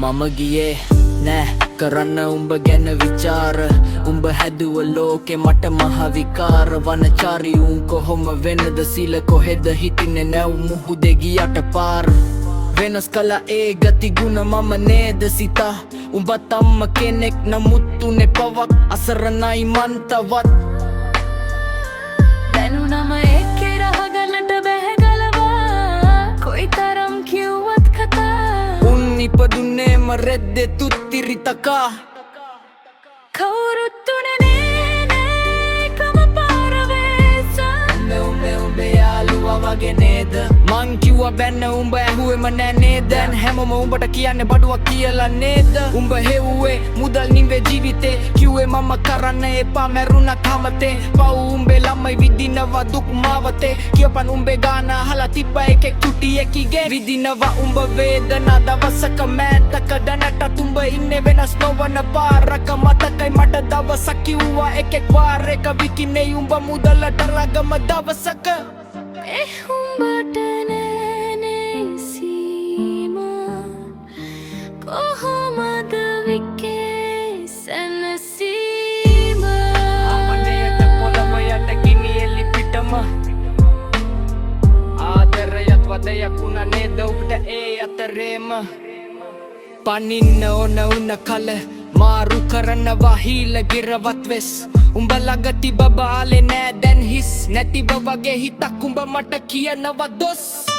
මම ගියේ නෑ කරන්න උඹ ගැන විචාර උඹ හැදුව ලෝකෙ මට මහ විකාර වනචාරී උන් කොහොම වෙනද සිල කොහෙද හිටින්නේ නැව් මුහුදේ ගියට පාර වෙනස් කළ ඒ ගති ගුණ මම නේද සිතා උඹත් අම්ම කෙනෙක් නමුත් උනේ පවක් අසරණයි මන් තවත් දැනුනම එක්කේ රහගන්නට බැහැ ගලවා කොයිතරම් කිව්වත් කතා උන් ඉපදුන්නේම රෙද්දේ තුත්තිරි තකා කවුරුත් උනේ නෑ කම පාරවේසන් උඹේ යාළුවා වගේ නේද මං කිව්වා බැන්න උඹ ඇහුවෙම නෑ නේද දැන් හැමෝම උඹට කියන්නේ බඩුවක් කියලා නේද උඹ හෙව්වේ මුදල් නිවේ ජීවිතේ කිව්වේ මම කරන්න එපා මැරුණා කමතේ පව් උඹේ ළමයි විදිනවා දුක් මාවතේ කියපන් උඹේ ගාන අහලා තිබ්බා එකෙක් චුටි එකීගේ විදිනවා උඹ වේදනා දවසක මෑතක දැනටත් උඹ ඉන්නේ වෙනස් නොවන පාරක මතකයි මට දවසක් කිව්වා එකෙක් වාරයක විකිනේ උඹ මුදලට රගම දවසක උඹට නෑනේ සීමා කොහොමද විකේ සැනසීමා අමනයට පොළම යට ගිනි එලි පිටම ආදරයත් වදයක් වුණා නේද ඔබට ඒ අතරේම පනින්න ඕන උන කල මාරු කරනවා හීල ගිරවත් වෙස් උඹ ළඟ තිබ බාලේ නෑ දැන් හිස් නැතිව වගේ හිතක් උඹ මට කියනවා දොස්